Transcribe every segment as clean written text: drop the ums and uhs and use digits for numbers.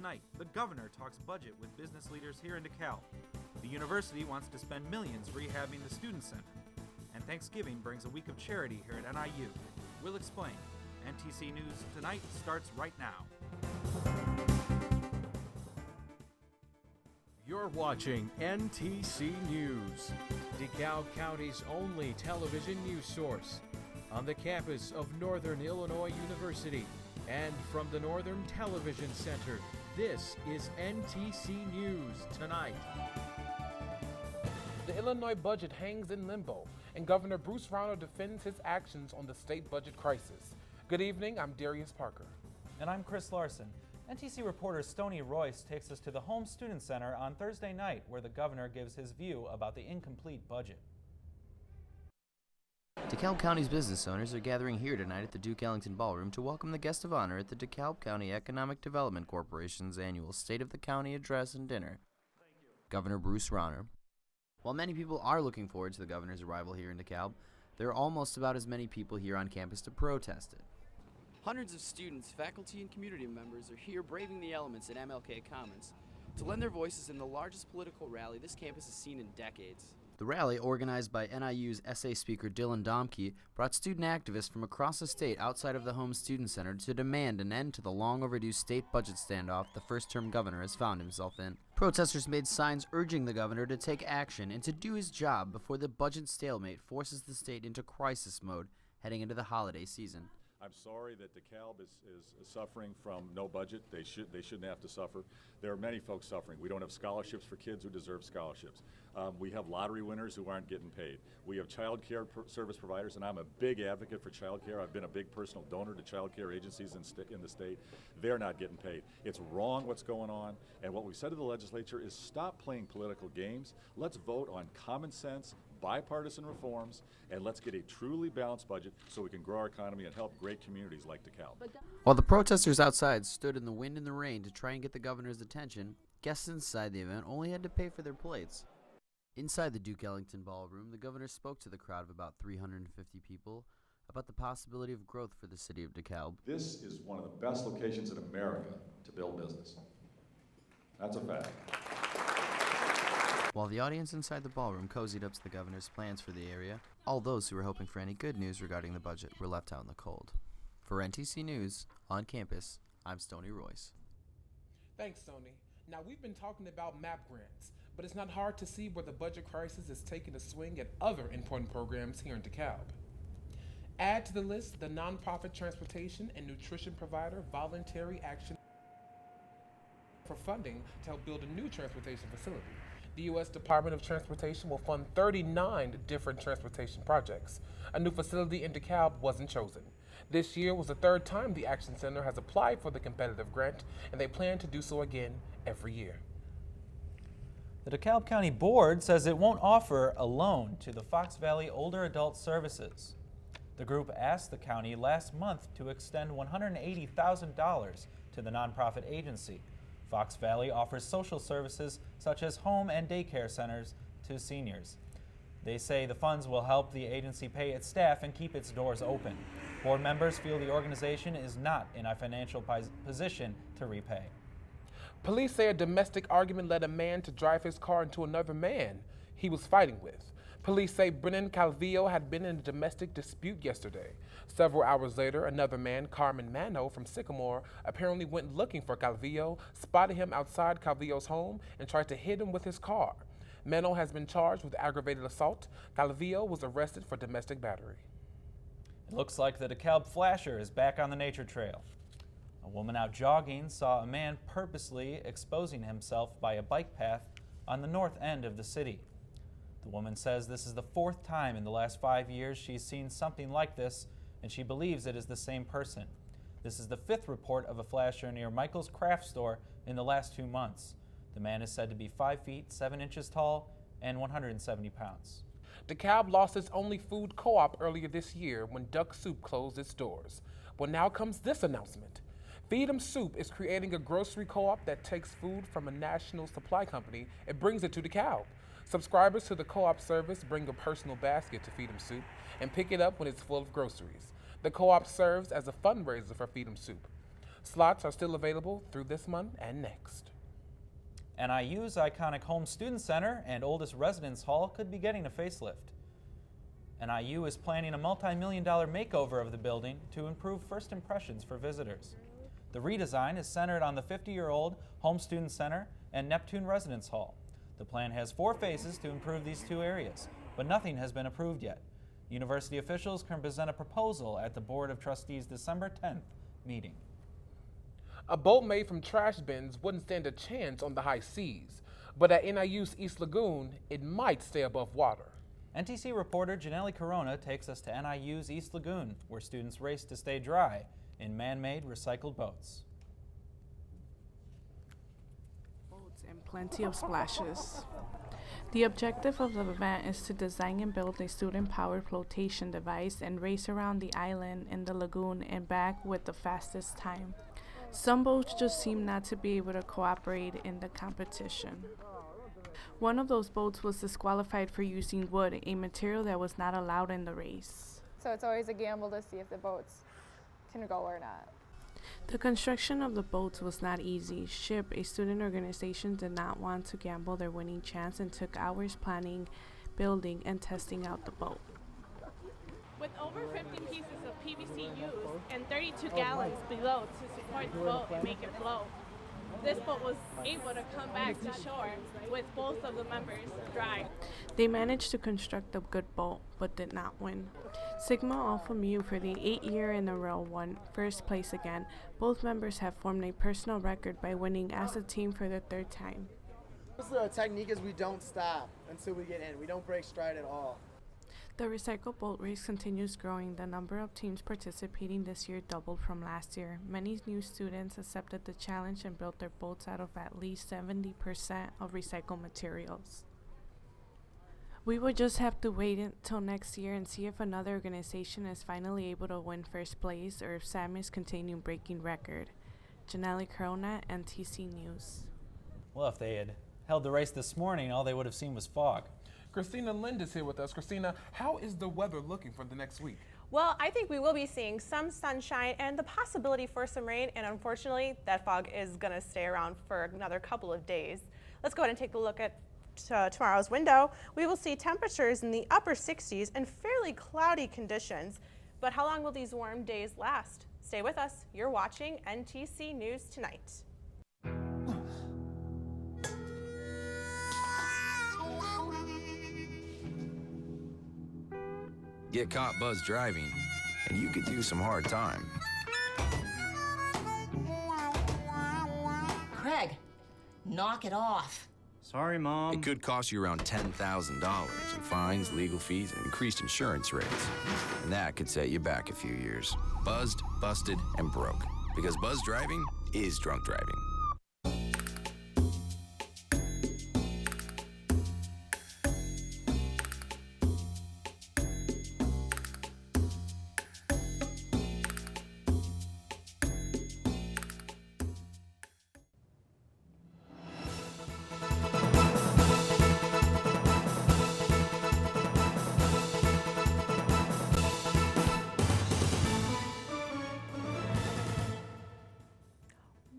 Tonight, the governor talks budget with business leaders here in DeKalb. The university wants to spend millions rehabbing the student center. And Thanksgiving brings a week of charity here at NIU. We'll explain. NTC News Tonight starts right now. You're watching NTC News, DeKalb County's only television news source, on the campus of Northern Illinois University and from the Northern Television Center. This is NTC News Tonight. The Illinois budget hangs in limbo, and Governor Bruce Rauner defends his actions on the state budget crisis. Good evening, I'm Darius Parker. And I'm Chris Larsen. NTC reporter Stefanie Royce takes us to the Home Student Center on Thursday night, where the governor gives his view about the incomplete budget. DeKalb County's business owners are gathering here tonight at the Duke Ellington Ballroom to welcome the guest of honor at the DeKalb County Economic Development Corporation's annual State of the County Address and Dinner, Governor Bruce Rauner. While many people are looking forward to the governor's arrival here in DeKalb, there are almost about as many people here on campus to protest it. Hundreds of students, faculty, and community members are here braving the elements at MLK Commons to lend their voices in the largest political rally this campus has seen in decades. The rally, organized by NIU's essay speaker Dylan Domke, brought student activists from across the state outside of the Home Student Center to demand an end to the long overdue state budget standoff the first-term governor has found himself in. Protesters made signs urging the governor to take action and to do his job before the budget stalemate forces the state into crisis mode heading into the holiday season. I'm sorry that DeKalb is suffering from no budget. They shouldn't have to suffer. There are many folks suffering. We don't have scholarships for kids who deserve scholarships. We have lottery winners who aren't getting paid. We have child care service providers, and I'm a big advocate for child care. I've been a big personal donor to child care agencies in the state. They're not getting paid. It's wrong what's going on, and what we said to the legislature is stop playing political games. Let's vote on common sense, bipartisan reforms, and let's get a truly balanced budget so we can grow our economy and help great communities like DeKalb. While the protesters outside stood in the wind and the rain to try and get the governor's attention, guests inside the event only had to pay for their plates. Inside the Duke Ellington Ballroom, the governor spoke to the crowd of about 350 people about the possibility of growth for the city of DeKalb. This is one of the best locations in America to build business. That's a fact. While the audience inside the ballroom cozied up to the governor's plans for the area, all those who were hoping for any good news regarding the budget were left out in the cold. For NTC News, on campus, I'm Stefanie Royce. Thanks, Sony. Now, we've been talking about MAP grants, but it's not hard to see where the budget crisis is taking a swing at other important programs here in DeKalb. Add to the list the nonprofit transportation and nutrition provider Voluntary Action for funding to help build a new transportation facility. The U.S. Department of Transportation will fund 39 different transportation projects. A new facility in DeKalb wasn't chosen. This year was the third time the Action Center has applied for the competitive grant, and they plan to do so again every year. The DeKalb County Board says it won't offer a loan to the Fox Valley Older Adult Services. The group asked the county last month to extend $180,000 to the nonprofit agency. Fox Valley offers social services such as home and daycare centers to seniors. They say the funds will help the agency pay its staff and keep its doors open. Board members feel the organization is not in a financial position to repay. Police say a domestic argument led a man to drive his car into another man he was fighting with. Police say Brennan Calvillo had been in a domestic dispute yesterday. Several hours later, another man, Carmen Mano from Sycamore, apparently went looking for Calvillo, spotted him outside Calvillo's home, and tried to hit him with his car. Mano has been charged with aggravated assault. Calvillo was arrested for domestic battery. It looks like the DeKalb Flasher is back on the nature trail. A woman out jogging saw a man purposely exposing himself by a bike path on the north end of the city. The woman says this is the fourth time in the last 5 years she's seen something like this, and she believes it is the same person. This is the fifth report of a flasher near Michael's craft store in the last 2 months. The man is said to be 5 feet 7 inches tall and 170 pounds. DeKalb lost its only food co-op earlier this year when Duck Soup closed its doors. Well, now comes this announcement. Feed 'em Soup is creating a grocery co-op that takes food from a national supply company and brings it to DeKalb. Subscribers to the co-op service bring a personal basket to Feed 'em Soup and pick it up when it's full of groceries. The co-op serves as a fundraiser for Feed 'em Soup. Slots are still available through this month and next. NIU's iconic Home Student Center and oldest residence hall could be getting a facelift. NIU is planning a multi-million-dollar makeover of the building to improve first impressions for visitors. The redesign is centered on the 50-year-old Home Student Center and Neptune Residence Hall. The plan has 4 phases to improve these 2 areas, but nothing has been approved yet. University officials can present a proposal at the Board of Trustees' December 10th meeting. A boat made from trash bins wouldn't stand a chance on the high seas, but at NIU's East Lagoon, it might stay above water. NTC reporter Janelle Karina takes us to NIU's East Lagoon, where students race to stay dry in man-made recycled boats. Boats and plenty of splashes. The objective of the event is to design and build a student-powered flotation device and race around the island in the lagoon and back with the fastest time. Some boats just seem not to be able to cooperate in the competition. One of those boats was disqualified for using wood, a material that was not allowed in the race. So it's always a gamble to see if the boats can go or not. The construction of the boats was not easy. SHIP, a student organization, did not want to gamble their winning chance and took hours planning, building, and testing out the boat. With over 50 pieces of PVC used and 32 gallons below to support the boat and make it float, this boat was able to come back to shore with both of the members dry. They managed to construct a good boat, but did not win. Sigma Alpha Mu for the 8th year in a row won first place again. Both members have formed a personal record by winning as a team for the 3rd time. The technique is we don't stop until we get in. We don't break stride at all. The recycle boat race continues growing. The number of teams participating this year doubled from last year. Many new students accepted the challenge and built their boats out of at least 70% of recycled materials. We will just have to wait until next year and see if another organization is finally able to win first place or if Sam is continuing breaking record. Janelle Karina, NTC News. Well, if they had held the race this morning, all they would have seen was fog. Christina Lind is here with us. Christina, how is the weather looking for the next week? Well, I think we will be seeing some sunshine and the possibility for some rain, and unfortunately, that fog is going to stay around for another couple of days. Let's go ahead and take a look at tomorrow's window. We will see temperatures in the upper 60s and fairly cloudy conditions. But how long will these warm days last? Stay with us. You're watching NTC News Tonight. Get caught buzzed driving, and you could do some hard time. Craig, knock it off. Sorry, Mom. It could cost you around $10,000 in fines, legal fees, and increased insurance rates. And that could set you back a few years. Buzzed, busted, and broke. Because buzz driving is drunk driving.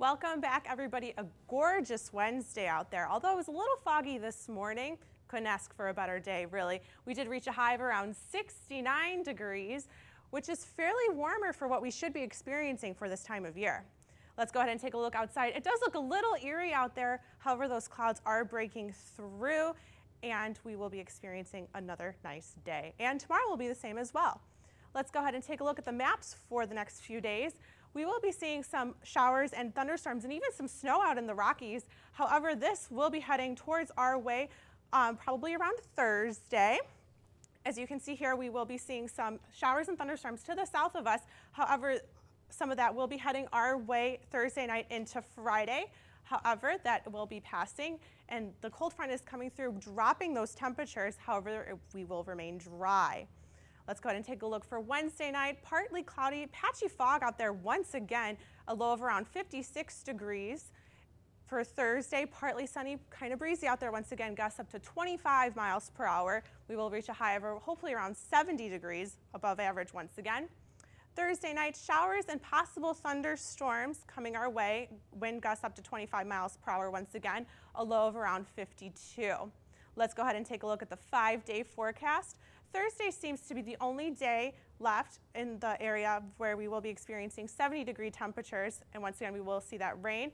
Welcome back, everybody. A gorgeous Wednesday out there. Although it was a little foggy this morning, couldn't ask for a better day, really. We did reach a high of around 69 degrees, which is fairly warmer for what we should be experiencing for this time of year. Let's go ahead and take a look outside. It does look a little eerie out there. However, those clouds are breaking through, and we will be experiencing another nice day. And tomorrow will be the same as well. Let's go ahead and take a look at the maps for the next few days. We will be seeing some showers and thunderstorms and even some snow out in the Rockies. However, this will be heading towards our way probably around Thursday. As you can see here, we will be seeing some showers and thunderstorms to the south of us. However, some of that will be heading our way Thursday night into Friday. However, that will be passing, and the cold front is coming through, dropping those temperatures. However, we will remain dry. Let's go ahead and take a look for Wednesday night. Partly cloudy, patchy fog out there once again, a low of around 56 degrees. For Thursday, partly sunny, kind of breezy out there once again, gusts up to 25 miles per hour. We will reach a high of hopefully around 70 degrees, above average once again. Thursday night, showers and possible thunderstorms coming our way. Wind gusts up to 25 miles per hour once again, a low of around 52. Let's go ahead and take a look at the 5-day forecast. Thursday seems to be the only day left in the area where we will be experiencing 70-degree temperatures. And once again, we will see that rain,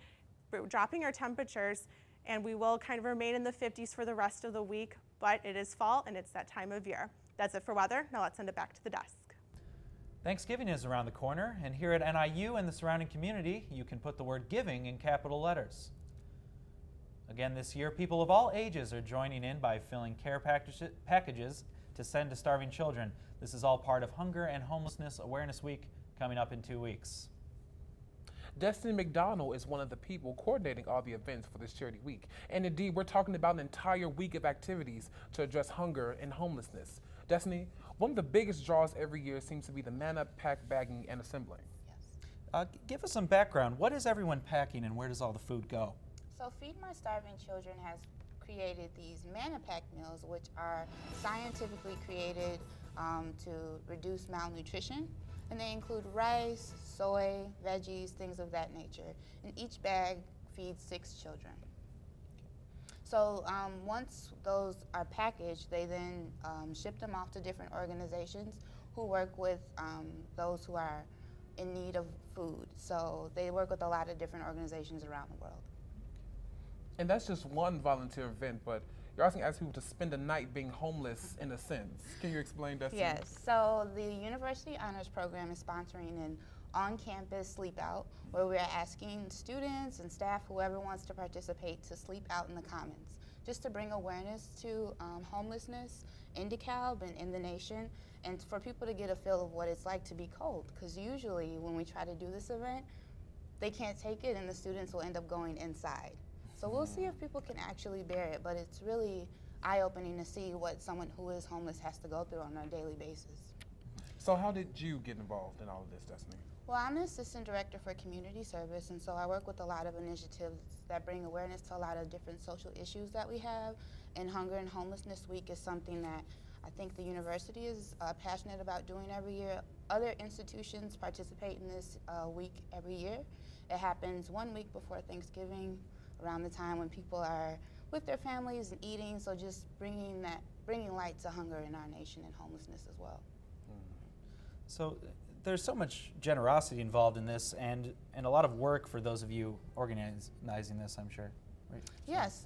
dropping our temperatures, and we will kind of remain in the 50s for the rest of the week. But it is fall and it's that time of year. That's it for weather. Now let's send it back to the desk. Thanksgiving is around the corner, and here at NIU and the surrounding community, you can put the word giving in capital letters. Again this year, people of all ages are joining in by filling care packages to send to starving children. This is all part of Hunger and Homelessness Awareness Week coming up in 2 weeks. Destiny McDonald is one of the people coordinating all the events for this charity week. And indeed, we're talking about an entire week of activities to address hunger and homelessness. Destiny, one of the biggest draws every year seems to be the manna pack bagging and assembling. Yes. Give us some background. What is everyone packing and where does all the food go? So Feed My Starving Children has created these manna pack meals, which are scientifically created to reduce malnutrition. And they include rice, soy, veggies, things of that nature. And each bag feeds 6 children. So once those are packaged, they then ship them off to different organizations who work with those who are in need of food. So they work with a lot of different organizations around the world. And that's just one volunteer event, but you're asking people to spend a night being homeless in a sense. Can you explain that? Yes, so the University Honors Program is sponsoring an on-campus sleep out where we're asking students and staff, whoever wants to participate, to sleep out in the commons, just to bring awareness to homelessness in DeKalb and in the nation, and for people to get a feel of what it's like to be cold, because usually when we try to do this event, they can't take it and the students will end up going inside. So we'll see if people can actually bear it, but it's really eye-opening to see what someone who is homeless has to go through on a daily basis. So how did you get involved in all of this, Destiny? Well, I'm the assistant director for community service, and so I work with a lot of initiatives that bring awareness to a lot of different social issues that we have. And Hunger and Homelessness Week is something that I think the university is passionate about doing every year. Other institutions participate in this week every year. It happens 1 week before Thanksgiving, around the time when people are with their families and eating, so just bringing light to hunger in our nation and homelessness as well. So there's so much generosity involved in this and a lot of work for those of you organizing this, I'm sure. Right? Yes,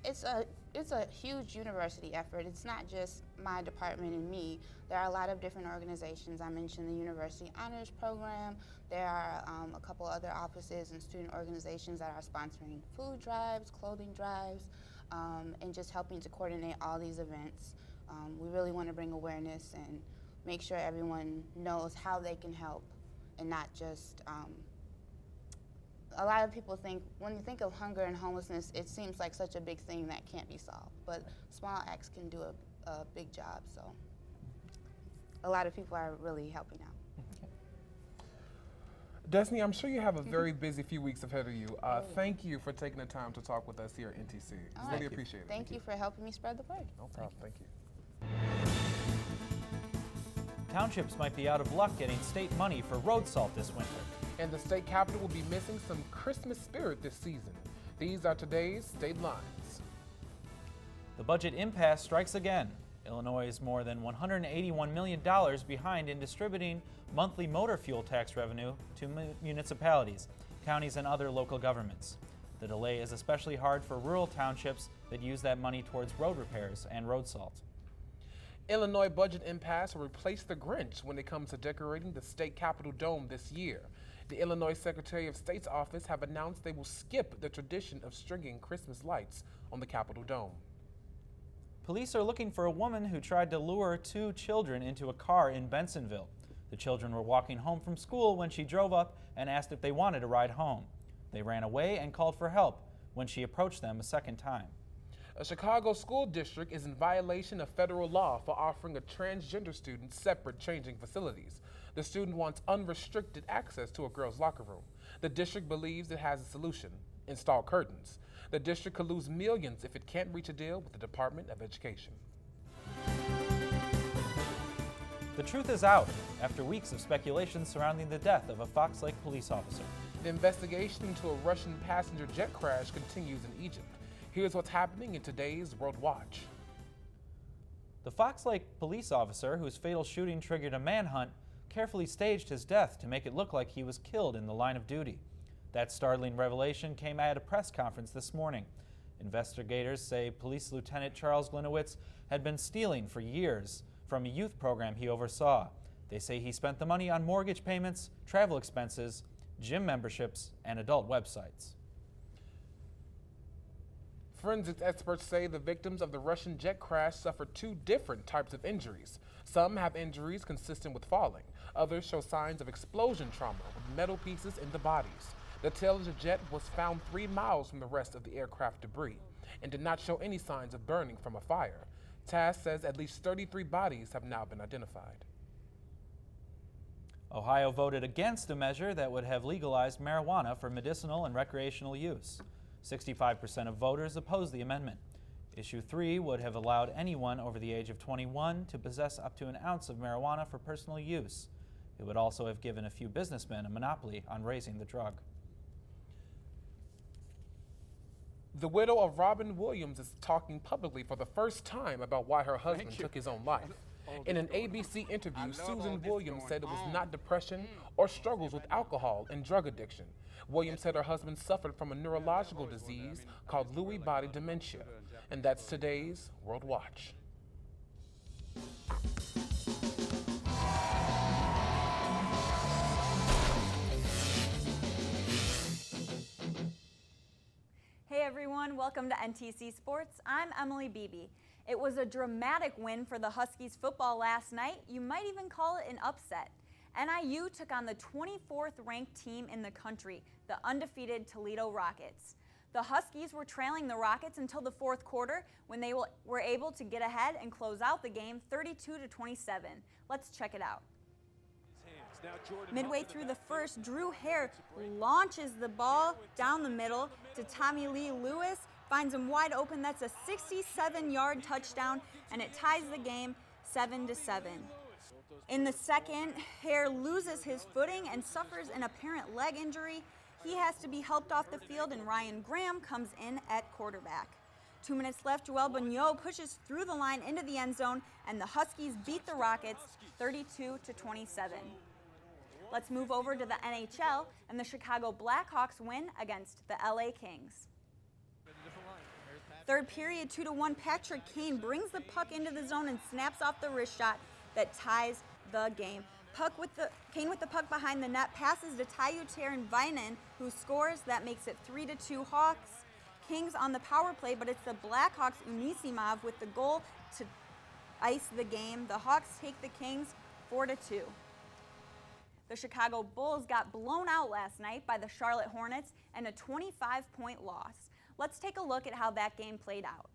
it's a huge university effort. It's not just my department and me. There are a lot of different organizations. I mentioned the University Honors Program. There are a couple other offices and student organizations that are sponsoring food drives, clothing drives, and just helping to coordinate all these events. We really want to bring awareness and make sure everyone knows how they can help and not just, a lot of people think, when you think of hunger and homelessness, it seems like such a big thing that can't be solved, but small acts can do a big job, so a lot of people are really helping out. Destiny, I'm sure you have a very busy few weeks ahead of you. Thank you for taking the time to talk with us here at NTC. Really appreciate it. Thank you for helping me spread the word. No problem. Thank you. Townships might be out of luck getting state money for road salt this winter. And the state capitol will be missing some Christmas spirit this season. These are today's state lines. The budget impasse strikes again. Illinois is more than $181 million behind in distributing monthly motor fuel tax revenue to municipalities, counties, and other local governments. The delay is especially hard for rural townships that use that money towards road repairs and road salt. Illinois budget impasse will replace the Grinch when it comes to decorating the state capitol dome this year. The Illinois Secretary of State's office have announced they will skip the tradition of stringing Christmas lights on the Capitol dome. Police are looking for a woman who tried to lure 2 children into a car in Bensonville. The children were walking home from school when she drove up and asked if they wanted a ride home. They ran away and called for help when she approached them a second time. A Chicago school district is in violation of federal law for offering a transgender student separate changing facilities. The student wants unrestricted access to a girl's locker room. The district believes it has a solution: install curtains. The district could lose millions if it can't reach a deal with the Department of Education. The The truth is out after weeks of speculation surrounding the death of a Fox Lake police officer. The investigation into a Russian passenger jet crash continues in Egypt. Here's what's happening in today's World Watch. The Fox Lake police officer, whose fatal shooting triggered a manhunt, carefully staged his death to make it look like he was killed in the line of duty. That startling revelation came at a press conference this morning. Investigators say Police Lieutenant Charles Glinowitz had been stealing for years from a youth program he oversaw. They say he spent the money on mortgage payments, travel expenses, gym memberships, and adult websites. Forensics experts say the victims of the Russian jet crash suffered two different types of injuries. Some have injuries consistent with falling. Others show signs of explosion trauma with metal pieces in the bodies. The tail of the jet was found 3 miles from the rest of the aircraft debris and did not show any signs of burning from a fire. TASS says at least 33 bodies have now been identified. Ohio voted against a measure that would have legalized marijuana for medicinal and recreational use. 65% of voters opposed the amendment. Issue 3 would have allowed anyone over the age of 21 to possess up to an ounce of marijuana for personal use. It would also have given a few businessmen a monopoly on raising the drug. The widow of Robin Williams is talking publicly for the first time about why her husband took his own life. In an ABC interview, Susan Williams said it was not depression or struggles with alcohol and drug addiction. Williams said her husband suffered from a neurological disease called Lewy body dementia. And that's today's World Watch. Hey everyone, welcome to NTC Sports. I'm Emily Beebe. It was a dramatic win for the Huskies football last night. You might even call it an upset. NIU took on the 24th ranked team in the country, the undefeated Toledo Rockets. The Huskies were trailing the Rockets until the fourth quarter when they were able to get ahead and close out the game 32-27. Let's check it out. Midway through the first, Drew Hare launches the ball down the middle to Tommy Lee Lewis, finds him wide open. That's a 67-yard touchdown, and it ties the game 7-7. In the second, Hare loses his footing and suffers an apparent leg injury. He has to be helped off the field, and Ryan Graham comes in at quarterback. 2 minutes left, Joel Bugnot pushes through the line into the end zone, and the Huskies beat the Rockets 32-27. Let's move over to the NHL, and the Chicago Blackhawks win against the LA Kings. Third period, 2-1, Patrick Kane brings the puck into the zone and snaps off the wrist shot that ties the game. Kane with the puck behind the net, passes to Taayu Teravainen, who scores. That makes it 3-2 Hawks. Kings on the power play, but it's the Blackhawks Unisimov with the goal to ice the game. The Hawks take the Kings 4-2. The Chicago Bulls got blown out last night by the Charlotte Hornets and a 25-point loss. Let's take a look at how that game played out.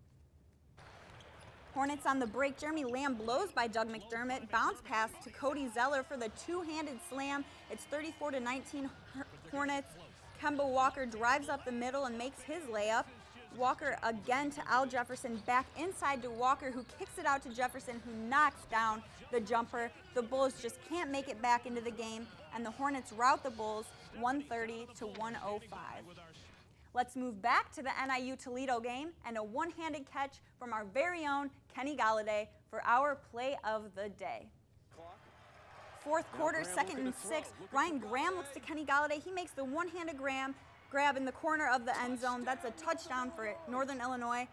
Hornets on the break, Jeremy Lamb blows by Doug McDermott, bounce pass to Cody Zeller for the two-handed slam. It's 34-19 Hornets. Kemba Walker drives up the middle and makes his layup. Walker again to Al Jefferson, back inside to Walker, who kicks it out to Jefferson, who knocks down the jumper. The Bulls just can't make it back into the game, and the Hornets rout the Bulls 130-105. Let's move back to the NIU Toledo game and a one-handed catch from our very own Kenny Galladay for our play of the day. Fourth quarter, 2nd and 6. Ryan Graham looks to Kenny Galladay. He makes the one-handed grab in the corner of the end zone. That's a touchdown for Northern Illinois.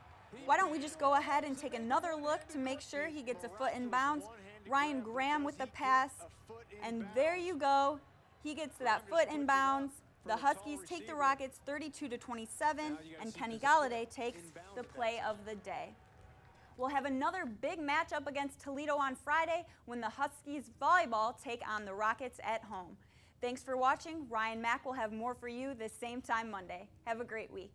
Why don't we just go ahead and take another look to make sure he gets a foot in bounds. Ryan Graham with the pass, and there you go. He gets that foot in bounds. The Huskies take the Rockets 32-27, and Kenny Galladay takes the play of the day. We'll have another big matchup against Toledo on Friday when the Huskies volleyball take on the Rockets at home. Thanks for watching. Ryan Mack will have more for you this same time Monday. Have a great week.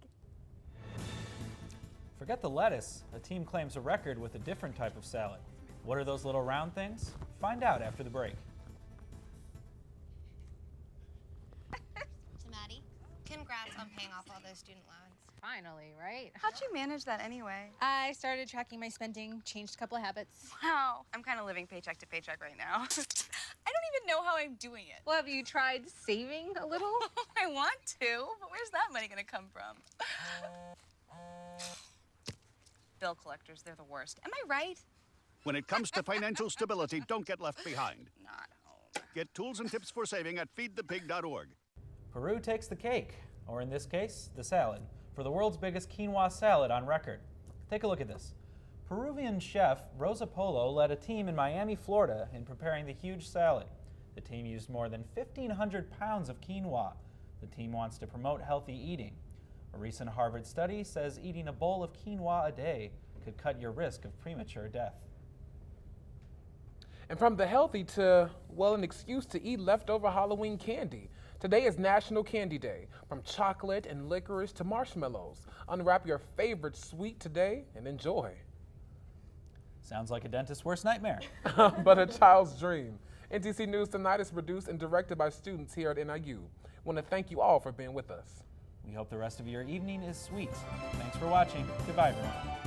Forget the lettuce. A team claims a record with a different type of salad. What are those little round things? Find out after the break. Tamati, congrats. Congrats on paying off all those student loans. Finally, right? How'd you manage that anyway? I started tracking my spending, changed a couple of habits. Wow, I'm kind of living paycheck to paycheck right now. I don't even know how I'm doing it. Well, have you tried saving a little? I want to, but where's that money gonna come from? Bill collectors, they're the worst. Am I right? When it comes to financial stability, don't get left behind. Not home. Get tools and tips for saving at feedthepig.org. Peru takes the cake, or in this case, the salad, for the world's biggest quinoa salad on record. Take a look at this. Peruvian chef Rosa Polo led a team in Miami, Florida in preparing the huge salad. The team used more than 1,500 pounds of quinoa. The team wants to promote healthy eating. A recent Harvard study says eating a bowl of quinoa a day could cut your risk of premature death. And from the healthy to, well, an excuse to eat leftover Halloween candy. Today is National Candy Day. From chocolate and licorice to marshmallows. Unwrap your favorite sweet today and enjoy. Sounds like a dentist's worst nightmare. But a child's dream. NTC News Tonight is produced and directed by students here at NIU. I want to thank you all for being with us. We hope the rest of your evening is sweet. Thanks for watching. Goodbye, everyone.